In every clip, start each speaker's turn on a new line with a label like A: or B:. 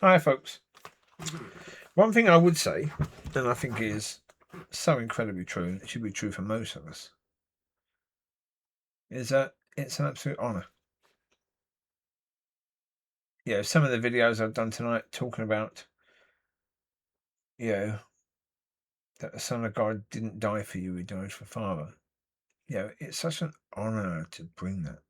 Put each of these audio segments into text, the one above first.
A: Hi, folks. One thing I would say, and I think is so incredibly true, and it should be true for most of us, is that it's an absolute honour. Some of the videos I've done tonight talking about, that the Son of God didn't die for you, he died for Father. It's such an honour to bring that.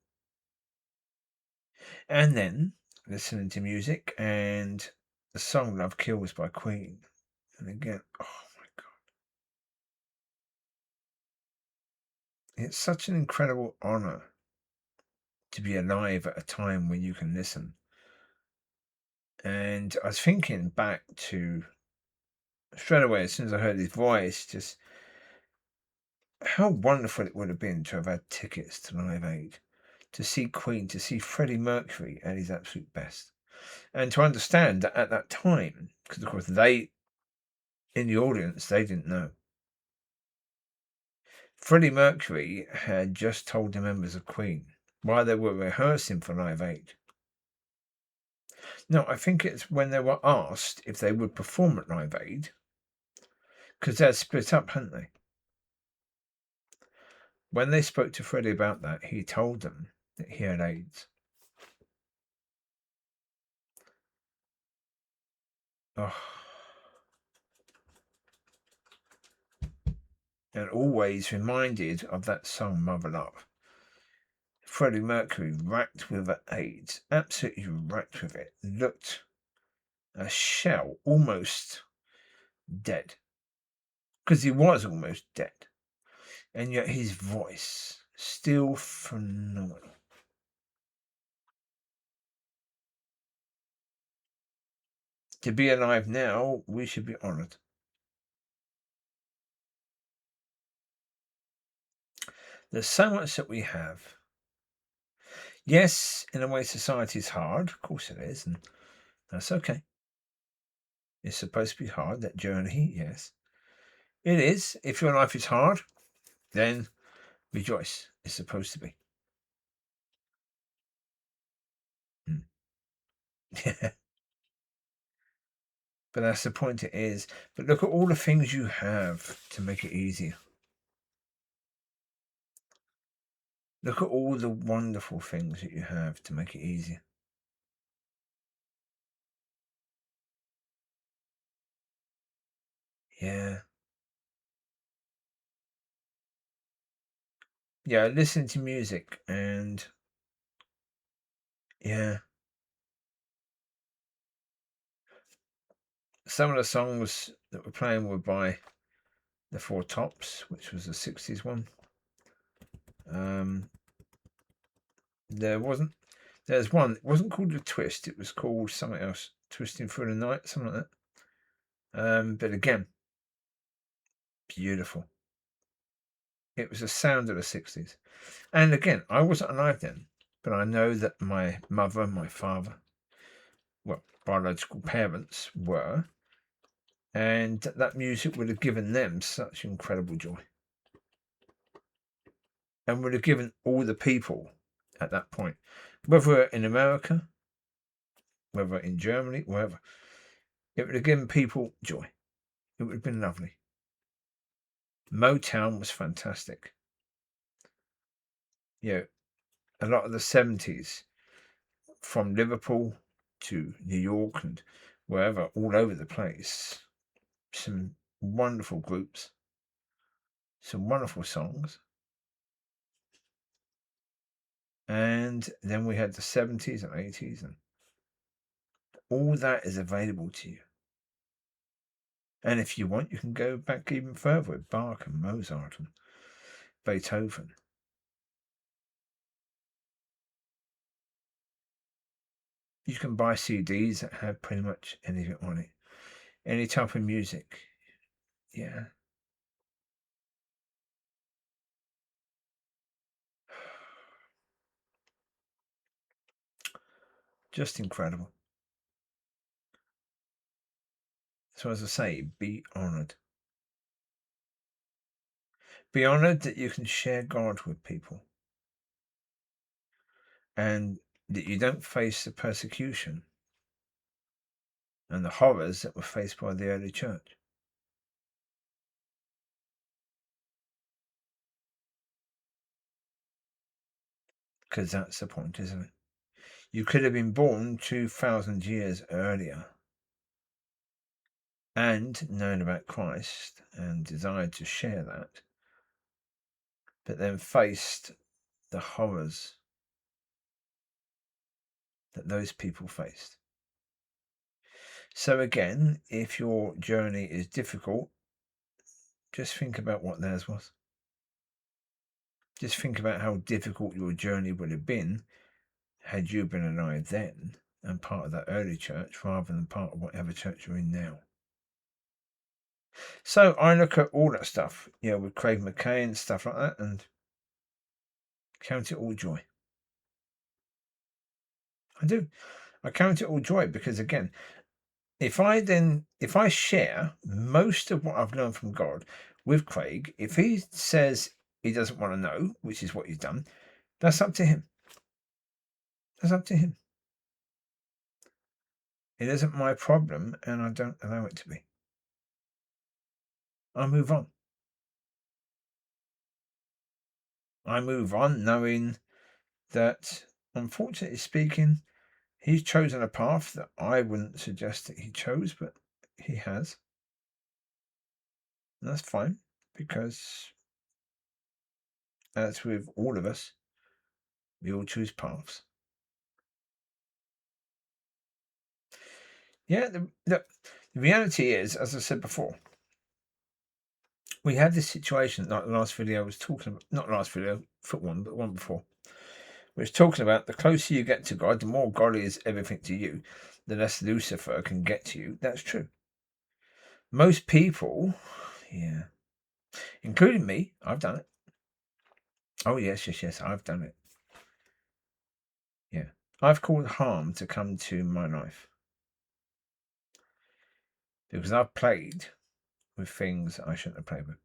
A: And then listening to music and the song Love Kills by Queen. And again, oh my God. It's such an incredible honour to be alive at a time when you can listen. And I was thinking back to straight away as soon as I heard his voice, just how wonderful it would have been to have had tickets to Live Aid, to see Queen, to see Freddie Mercury at his absolute best, and to understand that at that time, because of course they, in the audience, they didn't know. Freddie Mercury had just told the members of Queen while they were rehearsing for Live Aid. No, I think it's when they were asked if they would perform at Live Aid, because they're split up, hadn't they? When they spoke to Freddie about that, he told them that he had AIDS. Oh. And always reminded of that song, Mother Love. Freddie Mercury, racked with AIDS, absolutely racked with it, looked a shell, almost dead. Because he was almost dead. And yet his voice, still phenomenal. To be alive now, we should be honoured. There's so much that we have. Yes, in a way, society is hard. Of course it is. And that's okay. It's supposed to be hard, that journey, yes. It is. If your life is hard, then rejoice. It's supposed to be. Yeah. But that's the point it is. But look at all the things you have to make it easier. Look at all the wonderful things that you have to make it easier. Yeah. Yeah, listen to music and yeah. Some of the songs that we're playing were by the Four Tops, which was a 60s one. There's one, it wasn't called The Twist, it was called something else, Twisting Through the Night, something like that. But again, beautiful. It was the sound of the 60s. And again, I wasn't alive then, but I know that my mother and my father, well, biological parents were, and that music would have given them such incredible joy. And would have given all the people at that point, whether in America, whether in Germany, wherever, it would have given people joy. It would have been lovely. Motown was fantastic. A lot of the 70s, from Liverpool to New York and wherever, all over the place, some wonderful groups, some wonderful songs. And then we had the 70s and 80s, and all that is available to you. And if you want, you can go back even further with Bach and Mozart and Beethoven. You can buy CDs that have pretty much anything on it, any type of music. Yeah. Just incredible. So, as I say, be honored. Be honored that you can share God with people and that you don't face the persecution and the horrors that were faced by the early church. Because that's the point, isn't it? You could have been born 2,000 years earlier and known about Christ and desired to share that, but then faced the horrors that those people faced. So again, if your journey is difficult, just think about what theirs was. Just think about how difficult your journey would have been had you been alive then and part of that early church rather than part of whatever church you're in now. So I look at all that stuff, with Craig McKay and stuff like that, and count it all joy. I do. I count it all joy because, again, if I share most of what I've learned from God with Craig, if he says he doesn't want to know, which is what he's done, that's up to him. That's up to him. It isn't my problem, and I don't allow it to be. I move on. I move on knowing that, unfortunately speaking, he's chosen a path that I wouldn't suggest that he chose, but he has. And that's fine, because as with all of us, we all choose paths. Yeah, the reality is, as I said before, we had this situation, like the last video I was talking about, not last video, foot one, but one before. We was talking about the closer you get to God, the more God is everything to you, the less Lucifer can get to you. That's true. Most people, yeah, including me, I've done it. Oh, yes, I've done it. Yeah. I've caused harm to come to my life because I've played with things I shouldn't have played with.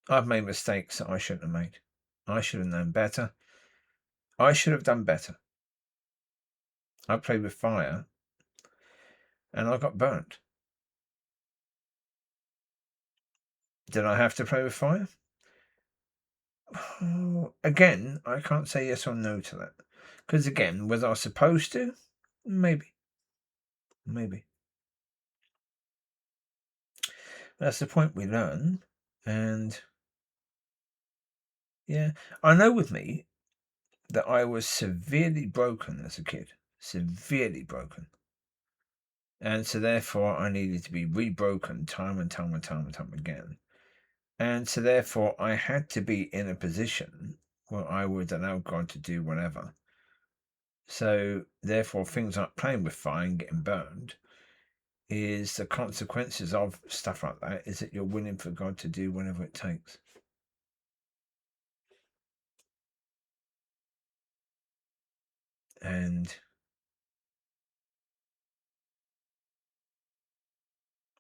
A: I've made mistakes that I shouldn't have made. I should have known better. I should have done better. I played with fire and I got burnt. Did I have to play with fire? Oh, again, I can't say yes or no to that. Because again, was I supposed to? Maybe. Maybe. That's the point, we learn. And yeah, I know with me that I was severely broken as a kid. Severely broken. And so therefore I needed to be rebroken time and time and time and time again. And so therefore I had to be in a position where I would allow God to do whatever. So therefore things like playing with fire and getting burned is the consequences of stuff like that, is that you're willing for God to do whatever it takes. And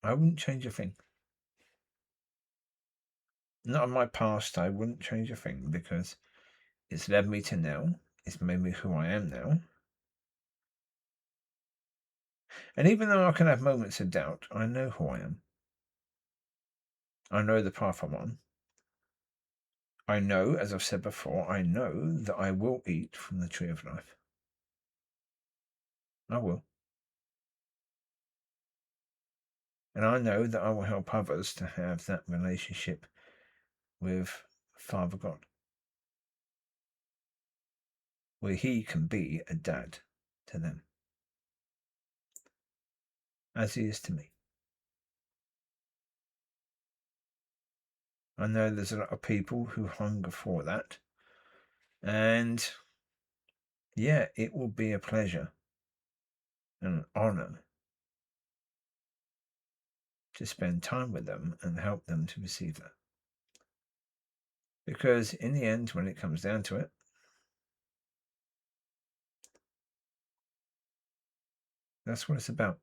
A: I wouldn't change a thing. Not in my past, I wouldn't change a thing because it's led me to now. It's made me who I am now. And even though I can have moments of doubt, I know who I am. I know the path I'm on. I know, as I've said before, I know that I will eat from the tree of life. I will. And I know that I will help others to have that relationship with Father God, where He can be a dad to them, as He is to me. I know there's a lot of people who hunger for that. And yeah, it will be a pleasure and an honor to spend time with them and help them to receive that. Because in the end, when it comes down to it, that's what it's about.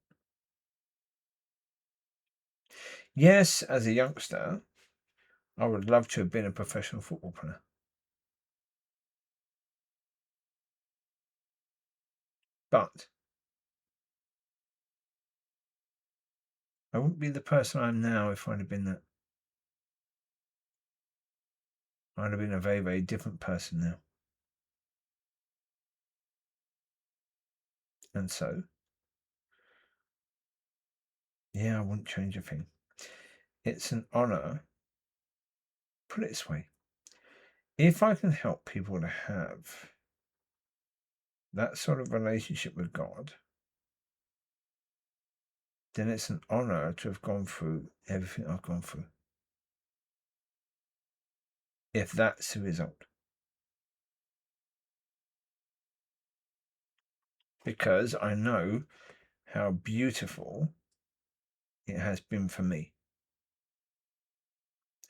A: Yes, as a youngster, I would love to have been a professional football player. But I wouldn't be the person I am now if I'd have been that. I'd have been a very, very different person now. And so, yeah, I wouldn't change a thing. It's an honor. Put it this way. If I can help people to have that sort of relationship with God, then it's an honor to have gone through everything I've gone through. If that's the result. Because I know how beautiful it has been for me.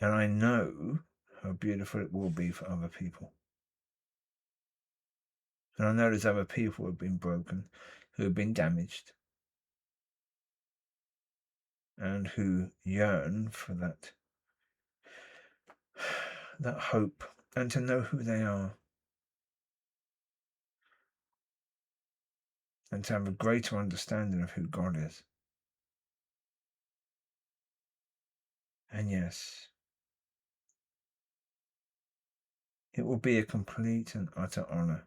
A: And I know how beautiful it will be for other people. And I know there's other people who have been broken, who have been damaged, and who yearn for that hope and to know who they are. And to have a greater understanding of who God is. And yes, it will be a complete and utter honor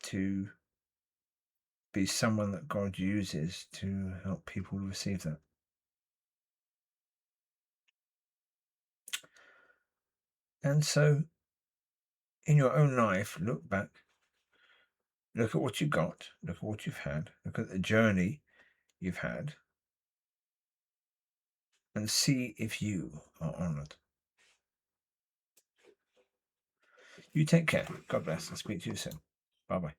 A: to be someone that God uses to help people receive that. And so, in your own life, look back, look at what you got, look at what you've had, look at the journey you've had, and see if you are honored. You take care. God bless. I'll speak to you soon. Bye-bye.